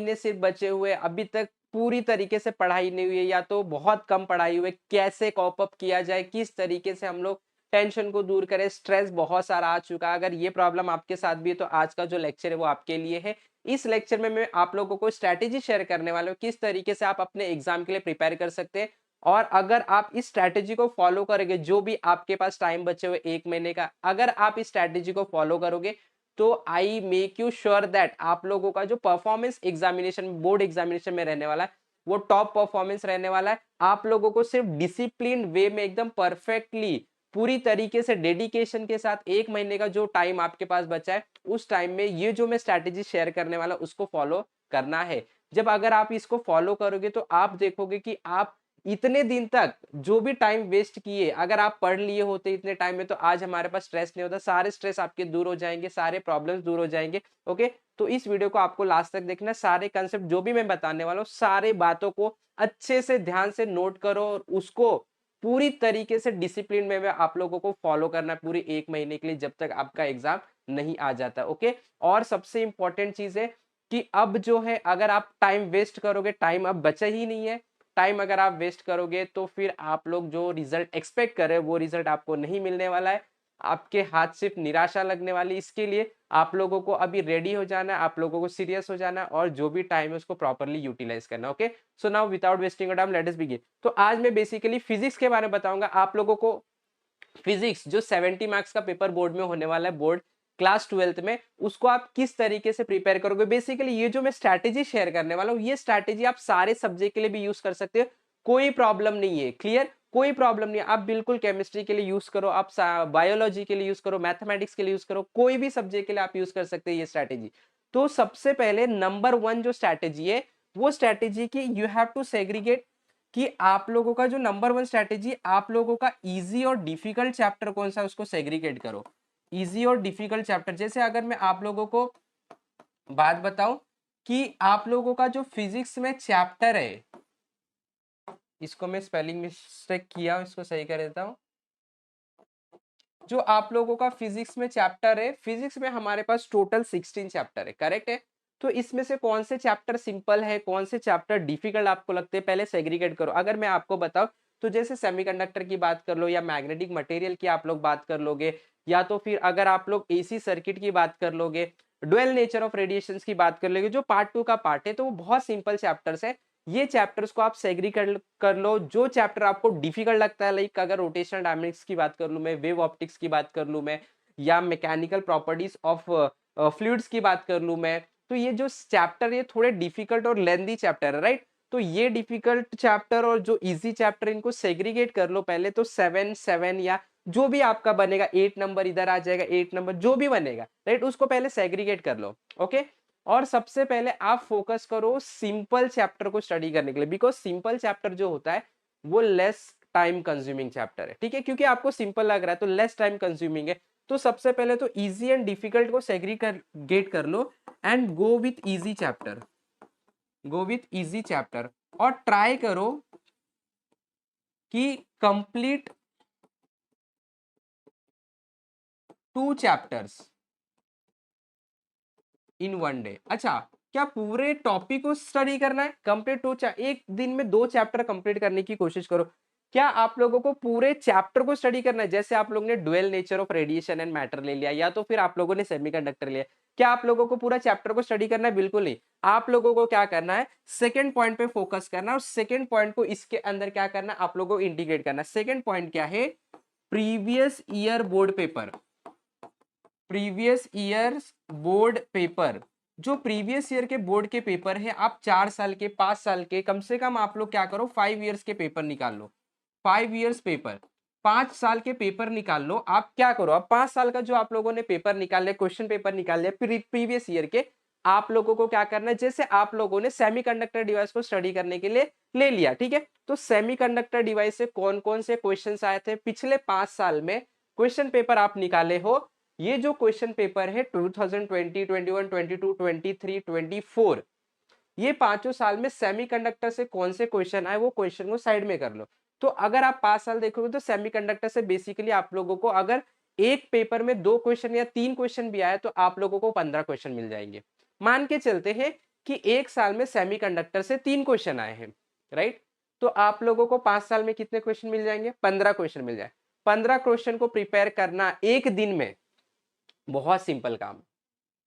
महीने सिर्फ बचे हुए, अभी तक पूरी तरीके से पढ़ाई नहीं हुई है या तो बहुत कम पढ़ाई हुई है, कैसे कॉप अप किया जाए, किस तरीके से हम लोग टेंशन को दूर करें, स्ट्रेस बहुत सारा आ चुका है। अगर ये प्रॉब्लम आपके साथ भी है तो आज का जो लेक्चर है वो आपके लिए है। इस लेक्चर में मैं आप लोगों को स्ट्रैटेजी शेयर करने वाला हूँ, किस तरीके से आप अपने एग्जाम के लिए प्रिपेयर कर सकते हैं। और अगर आप इस स्ट्रैटेजी को फॉलो करोगे, जो भी आपके पास टाइम बचे हुए 1 महीने का, अगर आप इस स्ट्रैटेजी को फॉलो करोगे तो I make you sure that आप लोगों का जो परफॉर्मेंस एग्जामिनेशन, बोर्ड एग्जामिनेशन में रहने वाला है वो टॉप परफॉर्मेंस रहने वाला है। आप लोगों को सिर्फ डिसिप्लिन वे में एकदम परफेक्टली पूरी तरीके से डेडिकेशन के साथ 1 महीने का जो टाइम आपके पास बचा है उस टाइम में ये जो मैं स्ट्रैटेजी शेयर करने वाला उसको फॉलो करना है। जब अगर आप इसको फॉलो करोगे तो आप देखोगे कि आप इतने दिन तक जो भी टाइम वेस्ट किए, अगर आप पढ़ लिए होते इतने टाइम में तो आज हमारे पास स्ट्रेस नहीं होता, सारे स्ट्रेस आपके दूर हो जाएंगे, सारे प्रॉब्लम्स दूर हो जाएंगे। ओके, तो इस वीडियो को आपको लास्ट तक देखना, सारे कंसेप्ट जो भी मैं बताने वाला हूँ सारे बातों को अच्छे से ध्यान से नोट करो और उसको पूरी तरीके से डिसिप्लिन में आप लोगों को फॉलो करना है पूरी 1 महीने के लिए, जब तक आपका एग्जाम नहीं आ जाता। ओके, और सबसे इंपॉर्टेंट चीज है कि अब जो है अगर आप टाइम वेस्ट करोगे, टाइम अब बचा ही नहीं है, टाइम अगर आप वेस्ट करोगे तो फिर आप लोग जो रिजल्ट एक्सपेक्ट कर रहे हैं वो रिजल्ट आपको नहीं मिलने वाला है, आपके हाथ सिर्फ निराशा लगने वाली। इसके लिए आप लोगों को अभी रेडी हो जाना है, आप लोगों को सीरियस हो जाना है और जो भी टाइम है उसको प्रॉपरली यूटिलाइज करना। Okay, so now without wasting time let us begin. तो आज मैं बेसिकली फिजिक्स के बारे में बताऊंगा आप लोगों को। फिजिक्स जो 70 मार्क्स का पेपर बोर्ड में होने वाला है, बोर्ड क्लास 12th में, उसको आप किस तरीके से प्रिपेयर करोगे। बेसिकली ये जो मैं स्ट्रैटेजी शेयर करने वाला हूँ ये स्ट्रैटेजी आप सारे सब्जेक्ट के लिए भी यूज कर सकते हो, कोई प्रॉब्लम नहीं है। क्लियर, कोई प्रॉब्लम नहीं है, आप बिल्कुल केमिस्ट्री के लिए यूज करो, आप बायोलॉजी के लिए यूज करो, मैथमेटिक्स के लिए यूज करो, कोई भी सब्जेक्ट के लिए आप यूज कर सकते हैं ये स्ट्रैटेजी। तो सबसे पहले नंबर 1 जो स्ट्रैटेजी है वो स्ट्रैटेजी की यू हैव टू सेग्रीगेट, कि आप लोगों का जो नंबर 1 स्ट्रैटेजी, आप लोगों का इजी और डिफिकल्ट चैप्टर कौन सा है उसको सेग्रीगेट करो। इजी और डिफिकल्ट चैप्टर, जैसे अगर मैं आप लोगों को बात बताऊं कि आप लोगों का जो फिजिक्स में चैप्टर है, इसको मैं स्पेलिंग मिस्टेक किया, इसको सही कर देता हूं। जो आप लोगों का फिजिक्स में चैप्टर है, फिजिक्स में हमारे पास टोटल 16 चैप्टर है, करेक्ट है। तो इसमें से कौन से चैप्टर सिंपल है, कौन से चैप्टर डिफिकल्ट आपको लगते हैं, पहले सेग्रीगेट करो। अगर मैं आपको बताऊं तो जैसे सेमीकंडक्टर की बात कर लो या मैग्नेटिक मटेरियल की आप लोग बात कर लोगे, या तो फिर अगर आप लोग एसी सर्किट की बात कर लोगे, डुअल नेचर ऑफ रेडिएशंस की बात कर लोगे, जो पार्ट 2 का पार्ट है, तो वो बहुत सिंपल चैप्टर्स है। ये चैप्टर्स को आप सेग्रीगेट कर लो। जो चैप्टर आपको डिफिकल्ट लगता है, लाइक अगर रोटेशनल डायनेमिक्स की बात कर लूं मैं, वेव ऑप्टिक्स की बात कर लूं मैं, या मैकेनिकल प्रॉपर्टीज ऑफ फ्लूइड्स की बात कर लूं मैं, तो ये जो चैप्टर ये थोड़े डिफिकल्ट और लेंथी चैप्टर है, राइट। तो ये डिफिकल्ट चैप्टर और जो इजी चैप्टर, इनको सेग्रीगेट कर लो पहले। तो 7 या जो भी आपका बनेगा, 8 नंबर इधर आ जाएगा, 8 नंबर जो भी बनेगा, राइट, उसको पहले सेग्रीगेट कर लो। ओके, और सबसे पहले आप फोकस करो सिंपल चैप्टर को स्टडी करने के लिए, बिकॉज सिंपल चैप्टर जो होता है वो लेस टाइम कंज्यूमिंग चैप्टर है, ठीक है, क्योंकि आपको सिंपल लग रहा है तो लेस टाइम कंज्यूमिंग है। तो सबसे पहले तो इजी एंड डिफिकल्ट को सेग्रीगेट कर लो and go with easy chapter, go with easy chapter, और ट्राई करो कि कंप्लीट 2 चैप्टर्स इन 1 डे। अच्छा, क्या पूरे टॉपिक को स्टडी करना है, कंप्लीट एक दिन में 2 चैप्टर कंप्लीट करने की कोशिश करो। क्या आप लोगों को पूरे चैप्टर को स्टडी करना है, जैसे आप लोगों ने dual nature of radiation and matter ले लिया, या तो फिर आप लोगों ने सेमीकंडक्टर लिया, क्या आप लोगों को पूरा चैप्टर को स्टडी करना है? बिल्कुल नहीं। आप लोगों को क्या करना है, सेकंड पॉइंट पे फोकस करना है, और सेकंड पॉइंट को इसके अंदर क्या करना है, आप लोगों को इंटीग्रेट करना है। सेकंड पॉइंट क्या है, previous year board paper, previous year board paper. जो प्रीवियस ईयर के बोर्ड के पेपर है, आप 4 साल के, 5 साल के, कम से कम आप लोग क्या करो, 5 ईयर्स के पेपर निकाल लो। 5 ईयर्स पेपर, 5 साल के पेपर निकाल लो। आप क्या करो, अब 5 साल का जो आप लोगों ने पेपर निकाल लिया, क्वेश्चन पेपर निकाल लिया प्रीवियस ईयर के, आप लोगों को क्या करना है, जैसे आप लोगों ने सेमीकंडक्टर डिवाइस को स्टडी करने के लिए ले लिया, ठीक है, तो सेमीकंडक्टर डिवाइस से कौन कौन से क्वेश्चंस आए थे पिछले 5 साल में, क्वेश्चन पेपर आप निकाले हो। ये जो क्वेश्चन पेपर है 2020, 21, 22, 23, 24, ये 5 साल में सेमीकंडक्टर से कौन से क्वेश्चन आए वो क्वेश्चन को साइड में कर लो। तो अगर आप 5 साल देखोगे तो सेमीकंडक्टर से बेसिकली आप लोगों को अगर एक पेपर में 2 क्वेश्चन या 3 क्वेश्चन भी आए तो आप लोगों को 15 क्वेश्चन मिल जाएंगे। मान के चलते हैं कि 1 साल में सेमीकंडक्टर से 3 क्वेश्चन आए हैं, राइट? तो आप लोगों को 5 साल में कितने क्वेश्चन मिल जाएंगे? 15 क्वेश्चन मिल जाए। 15 क्वेश्चन को प्रिपेयर करना एक दिन में बहुत सिंपल काम है,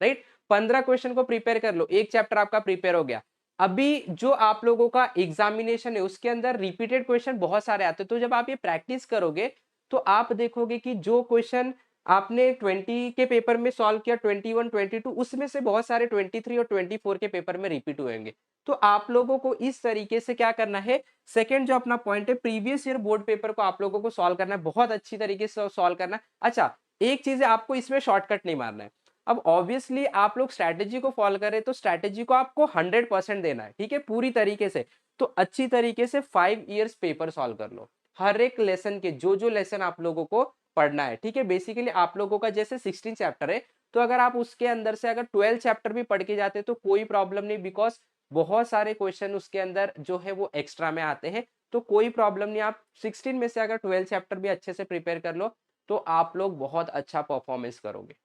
राइट? 15 क्वेश्चन को प्रिपेयर कर लो, एक चैप्टर आपका प्रिपेयर हो गया। अभी जो आप लोगों का एग्जामिनेशन है उसके अंदर रिपीटेड क्वेश्चन बहुत सारे आते हैं, तो जब आप ये प्रैक्टिस करोगे तो आप देखोगे कि जो क्वेश्चन आपने 20 के पेपर में सॉल्व किया, 21 22 उसमें से बहुत सारे 23 और 24 के पेपर में रिपीट होंगे। तो आप लोगों को इस तरीके से क्या करना है, सेकंड जो अपना पॉइंट है, प्रीवियस ईयर बोर्ड पेपर को आप लोगों को सॉल्व करना है, बहुत अच्छी तरीके से सॉल्व करना है। अच्छा, एक चीज है, आपको इसमें शॉर्टकट नहीं मारना है। अब ऑब्वियसली आप लोग स्ट्रैटेजी को फॉलो करें तो स्ट्रैटेजी को आपको 100% देना है, ठीक है, पूरी तरीके से। तो अच्छी तरीके से 5 इयर्स पेपर सॉल्व कर लो, हर एक लेसन के जो जो लेसन आप लोगों को पढ़ना है, ठीक है। बेसिकली आप लोगों का जैसे 16 चैप्टर है, तो अगर आप उसके अंदर से अगर 12 चैप्टर भी पढ़ के जाते तो कोई प्रॉब्लम नहीं, बिकॉज बहुत सारे क्वेश्चन उसके अंदर जो है वो एक्स्ट्रा में आते हैं, तो कोई प्रॉब्लम नहीं। आप 16 में से अगर 12 चैप्टर भी अच्छे से प्रिपेयर कर लो तो आप लोग बहुत अच्छा परफॉर्मेंस करोगे।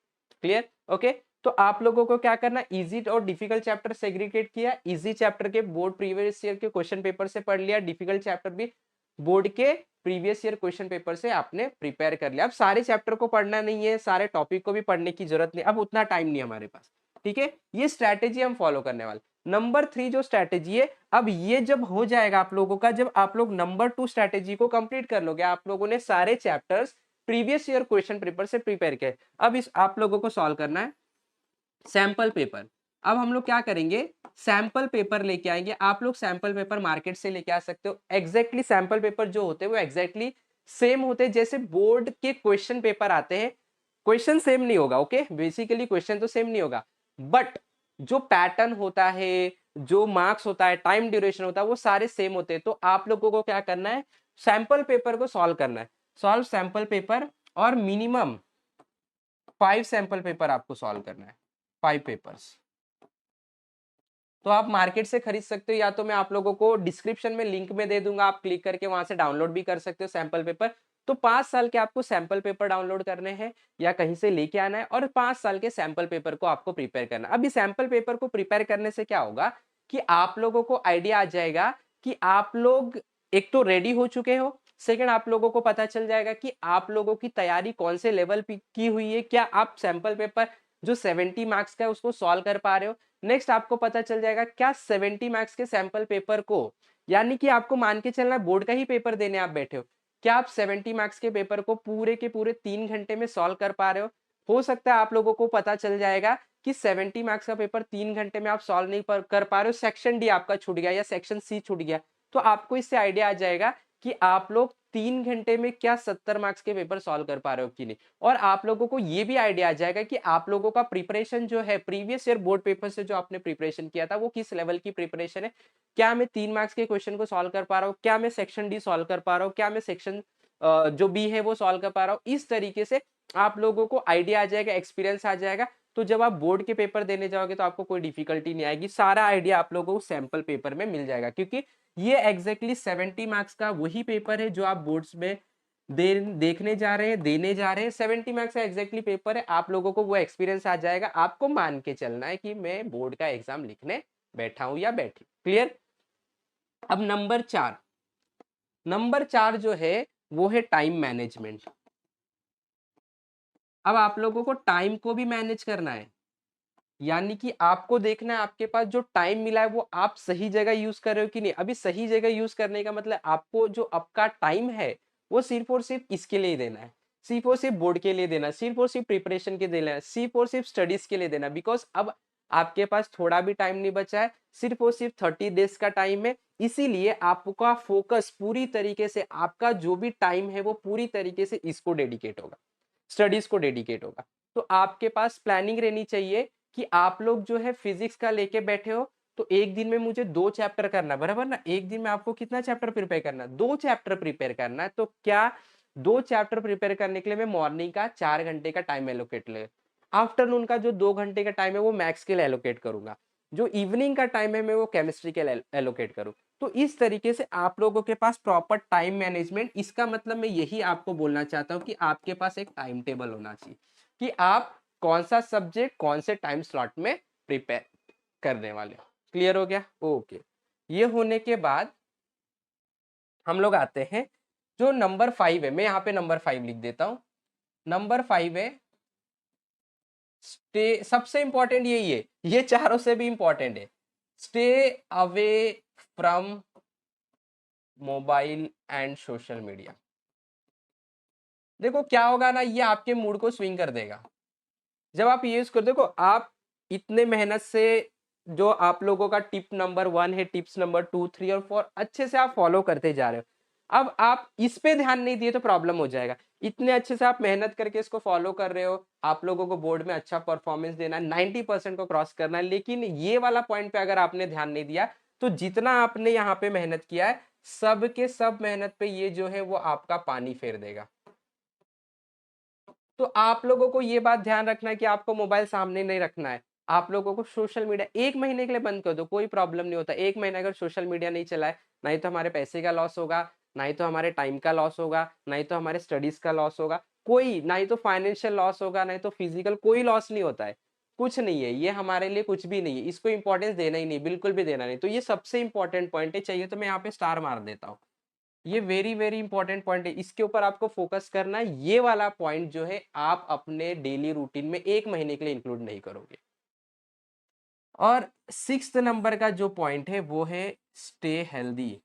क्लियर? ओके। तो आप लोगों को क्या करना, इजी और डिफिकल्ट चैप्टर सेग्रीगेट किया, इजी चैप्टर के बोर्ड प्रीवियस ईयर के क्वेश्चन पेपर से पढ़ लिया, डिफिकल्ट चैप्टर भी बोर्ड के प्रीवियस ईयर क्वेश्चन पेपर से आपने प्रिपेयर कर लिया। अब सारे चैप्टर को पढ़ना नहीं है, सारे टॉपिक को भी पढ़ने की जरूरत नहीं, अब उतना टाइम नहीं हमारे पास, ठीक है। ये स्ट्रैटेजी हम फॉलो करने वाले। नंबर 3 जो स्ट्रैटेजी है, अब ये जब हो जाएगा आप लोगों का, जब आप लोग नंबर 2 स्ट्रैटेजी को कंप्लीट कर लोगे, आप लोगों ने सारे chapters previous year question paper से प्रिपेयर किए, अब इस आप लोगों को सॉल्व करना है सैंपल पेपर। अब हम लोग क्या करेंगे, सैंपल पेपर लेके आएंगे। आप लोग सैंपल पेपर मार्केट से लेके आ सकते हो। एग्जैक्टली सैंपल पेपर जो होते हैं वो एग्जैक्टली सेम होते हैं जैसे बोर्ड के क्वेश्चन पेपर आते हैं। क्वेश्चन सेम नहीं होगा, ओके, बेसिकली क्वेश्चन तो सेम नहीं होगा, बट जो पैटर्न होता है, जो मार्क्स होता है, टाइम ड्यूरेशन होता है, वो सारे सेम होते हैं। तो आप लोगों को क्या करना है, सैंपल पेपर को सॉल्व करना है। सॉल्व सैंपल पेपर, और मिनिमम 5 सैंपल पेपर आपको सॉल्व करना है, 5 पेपर्स। तो आप मार्केट से खरीद सकते हो, या तो मैं आप लोगों को डिस्क्रिप्शन में लिंक में दे दूंगा, आप क्लिक करके वहां से डाउनलोड भी कर सकते हो सैंपल पेपर। तो 5 साल के आपको सैंपल पेपर डाउनलोड करने हैं या कहीं से लेके आना है, और 5 साल के सैंपल पेपर को आपको प्रिपेयर करना है। अभी सैंपल पेपर को प्रिपेयर करने से क्या होगा कि आप लोगों को आइडिया आ जाएगा कि आप लोग एक तो रेडी हो चुके हो, सेकंड आप लोगों को पता चल जाएगा कि आप लोगों की तैयारी कौन से लेवल पे की हुई है, क्या आप सैंपल पेपर जो 70 मार्क्स का है उसको सॉल्व कर पा रहे हो। नेक्स्ट आपको पता चल जाएगा क्या 70 मार्क्स के सैंपल पेपर को, यानी कि आपको मान के चलना बोर्ड का ही पेपर देने आप बैठे हो, क्या आप 70 मार्क्स के पेपर को पूरे के पूरे 3 घंटे में सॉल्व कर पा रहे हो सकता है आप लोगों को पता चल जाएगा कि 70 मार्क्स का पेपर 3 घंटे में आप सॉल्व नहीं कर पा रहे हो, सेक्शन डी आपका छूट गया या सेक्शन सी छूट गया। तो आपको इससे आइडिया आ जाएगा कि आप लोग 3 घंटे में क्या 70 मार्क्स के पेपर सॉल्व कर पा रहे हो कि नहीं। और आप लोगों को ये भी आइडिया आ जाएगा कि आप लोगों का प्रिपरेशन जो है प्रीवियस ईयर बोर्ड पेपर से जो आपने प्रिपरेशन किया था वो किस लेवल की प्रिपरेशन है। क्या मैं 3 मार्क्स के क्वेश्चन को सॉल्व कर पा रहा हूँ, क्या मैं सेक्शन डी सॉल्व कर पा रहा हूँ, क्या मैं सेक्शन जो बी है वो सॉल्व कर पा रहा हूँ। इस तरीके से आप लोगों को आइडिया आ जाएगा, एक्सपीरियंस आ जाएगा। तो जब आप बोर्ड के पेपर देने जाओगे तो आपको कोई डिफिकल्टी नहीं आएगी, सारा आइडिया आप लोगों को सैंपल पेपर में मिल जाएगा, क्योंकि ये एग्जैक्टली 70 मार्क्स का वही पेपर है जो आप बोर्ड्स में देखने जा रहे हैं, देने जा रहे हैं। 70 मार्क्स का एग्जैक्टली पेपर है, आप लोगों को वो एक्सपीरियंस आ जाएगा। आपको मान के चलना है कि मैं बोर्ड का एग्जाम लिखने बैठा हूं या बैठी। क्लियर? अब नंबर 4 जो है वो है टाइम मैनेजमेंट। अब आप लोगों को टाइम को भी मैनेज करना है, यानी कि आपको देखना है आपके पास जो टाइम मिला है वो आप सही जगह यूज कर रहे हो कि नहीं। अभी सही जगह यूज करने का मतलब आपको जो आपका टाइम है वो सिर्फ और सिर्फ इसके लिए देना है, सिर्फ और सिर्फ बोर्ड के लिए देना है, सिर्फ और सिर्फ प्रिपरेशन के देना है, सिर्फ और सिर्फ स्टडीज के लिए देना है। बिकॉज अब आपके पास थोड़ा भी टाइम नहीं बचा है, सिर्फ और सिर्फ 30 डेज का टाइम है। इसीलिए आपका फोकस पूरी तरीके से, आपका जो भी टाइम है वो पूरी तरीके से इसको डेडिकेट होगा, स्टडीज को डेडिकेट होगा। तो आपके पास प्लानिंग रहनी चाहिए कि आप लोग जो है फिजिक्स का लेके बैठे हो तो एक दिन में मुझे 2 चैप्टर करना है, बराबर ना। एक दिन में आपको कितना चैप्टर प्रिपेयर करना है, 2 चैप्टर प्रिपेयर करना है। तो क्या 2 चैप्टर प्रिपेयर करने के लिए मैं मॉर्निंग का 4 घंटे का टाइम एलोकेट ले, आफ्टरनून का जो 2 घंटे का टाइम है वो मैथ्स के लिए एलोकेट करूंगा, जो इवनिंग का टाइम है मैं वो केमिस्ट्री के लिए एलोकेट करूँ। तो इस तरीके से आप लोगों के पास प्रॉपर टाइम मैनेजमेंट, इसका मतलब मैं यही आपको बोलना चाहता हूँ कि आपके पास एक टाइम टेबल होना चाहिए कि आप कौन सा सब्जेक्ट कौन से टाइम स्लॉट में प्रिपेयर करने वाले हो। क्लियर हो गया? ओके। ये होने के बाद हम लोग आते हैं जो नंबर 5 है, मैं यहाँ पे नंबर 5 लिख देता हूँ। नंबर 5 है स्टे, सबसे इंपॉर्टेंट यही है, ये चारों से भी इंपॉर्टेंट है। Stay away from mobile and social media. देखो क्या होगा ना, ये आपके मूड को स्विंग कर देगा। जब आप ये यूज कर, देखो आप इतने मेहनत से जो आप लोगों का टिप नंबर 1 है, टिप्स नंबर 2, 3 और 4 अच्छे से आप फॉलो करते जा रहे हो। अब आप इस पे ध्यान नहीं दिए तो प्रॉब्लम हो जाएगा। इतने अच्छे से आप मेहनत करके इसको फॉलो कर रहे हो, आप लोगों को बोर्ड में अच्छा परफॉर्मेंस देना है, 90% को क्रॉस करना है, लेकिन ये वाला पॉइंट पे अगर आपने ध्यान नहीं दिया तो जितना आपने यहाँ पे मेहनत किया है, सब के सब मेहनत पे ये जो है वो आपका पानी फेर देगा। तो आप लोगों को ये बात ध्यान रखना है कि आपको मोबाइल सामने नहीं रखना है। आप लोगों को सोशल मीडिया 1 महीने के लिए बंद कर दो, कोई प्रॉब्लम नहीं होता। 1 महीना अगर सोशल मीडिया नहीं चलाए, ना ही तो हमारे पैसे का लॉस होगा, ना ही तो हमारे टाइम का लॉस होगा, ना ही तो हमारे स्टडीज का लॉस होगा, कोई ना ही तो फाइनेंशियल लॉस होगा, ना ही तो फिजिकल, कोई लॉस नहीं होता है। कुछ नहीं है, ये हमारे लिए कुछ भी नहीं है, इसको इंपॉर्टेंस देना ही नहीं, बिल्कुल भी देना नहीं। तो ये सबसे इंपॉर्टेंट पॉइंट है, चाहिए तो मैं यहाँ पे स्टार मार देता हूँ। ये वेरी वेरी इंपॉर्टेंट पॉइंट है, इसके ऊपर आपको फोकस करना है। ये वाला पॉइंट जो है आप अपने डेली रूटीन में 1 महीने के लिए इंक्लूड नहीं करोगे। और 6th नंबर का जो पॉइंट है वो है स्टे हेल्दी।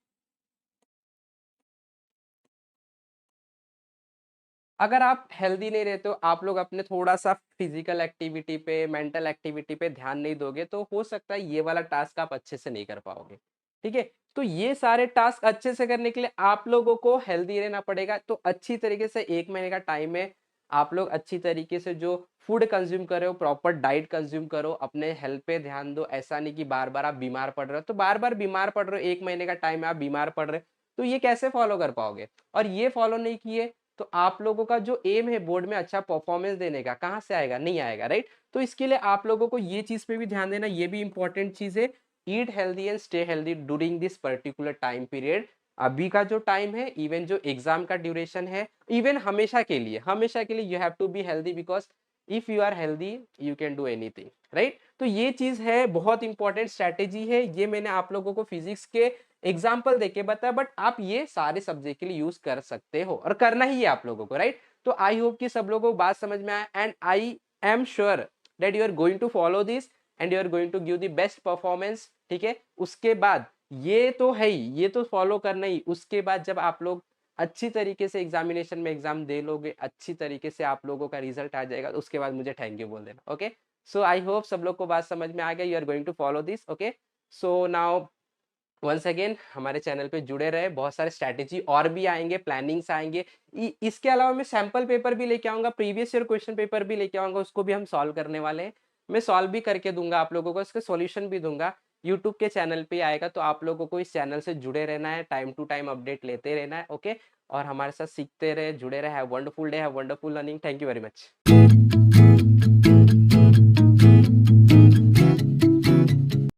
अगर आप हेल्दी नहीं रहते हो, आप लोग अपने थोड़ा सा फिजिकल एक्टिविटी पे, मेंटल एक्टिविटी पे ध्यान नहीं दोगे, तो हो सकता है ये वाला टास्क आप अच्छे से नहीं कर पाओगे। ठीक है, तो ये सारे टास्क अच्छे से करने के लिए आप लोगों को हेल्दी रहना पड़ेगा। तो अच्छी तरीके से 1 महीने का टाइम है, आप लोग अच्छी तरीके से जो फूड कंज्यूम कर रहे हो, प्रॉपर डाइट कंज्यूम करो, अपने हेल्थ पे ध्यान दो। ऐसा नहीं कि बार बार आप बीमार पड़ रहे हो, तो बार बार बीमार पड़ रहे हो, 1 महीने का टाइम है, आप बीमार पड़ रहे हो, तो ये कैसे फॉलो कर पाओगे? और ये फॉलो नहीं किए तो आप लोगों का जो एम है बोर्ड में अच्छा परफॉर्मेंस देने का, कहाँ से आएगा? नहीं आएगा, राइट? तो इसके लिए आप लोगों को ये चीज पे भी ध्यान देना, ये भी इंपॉर्टेंट चीज है। Eat healthy and stay healthy during this particular time period. अभी का जो टाइम है, इवन जो एग्जाम का ड्यूरेशन है, इवन हमेशा के लिए you have to be healthy, because if you are healthy you can do anything, right? तो ये चीज है, बहुत इंपॉर्टेंट स्ट्रेटेजी है। ये मैंने आप लोगों को फिजिक्स के एग्जाम्पल देके बताया, बट आप ये सारे सब्जेक्ट के लिए यूज कर सकते हो और करना ही है आप लोगों को, राइट? तो आई होप कि सब लोगों को बात समझ में आया, and I am sure that you are going to follow this and you are going to give the best performance. ठीक है, उसके बाद ये तो है ही, ये तो फॉलो करना ही। उसके बाद जब आप लोग अच्छी तरीके से एग्जामिनेशन में एग्जाम दे लोगे, अच्छी तरीके से आप लोगों का रिजल्ट आ जाएगा, तो उसके बाद मुझे थैंक यू बोल देना। ओके, सो आई होप सब लोग को बात समझ में आ गया, you are going to follow this. Okay, so now once again हमारे चैनल पे जुड़े रहे, बहुत सारे स्ट्रैटेजी और भी आएंगे, प्लानिंग्स आएंगे। इसके अलावा मैं सैंपल पेपर भी लेके आऊंगा, प्रीवियस ईयर क्वेश्चन पेपर भी लेके आऊंगा, उसको भी हम सॉल्व करने वाले हैं। मैं सॉल्व भी करके दूंगा आप लोगों को, इसका सॉल्यूशन भी दूंगा। यूट्यूब के चैनल पे आएगा, तो आप लोगों को इस चैनल से जुड़े रहना है, टाइम टू टाइम अपडेट लेते रहना है। ओके, और हमारे साथ सीखते रहे, जुड़े रहे। Have wonderful day, have wonderful learning. Thank you very much.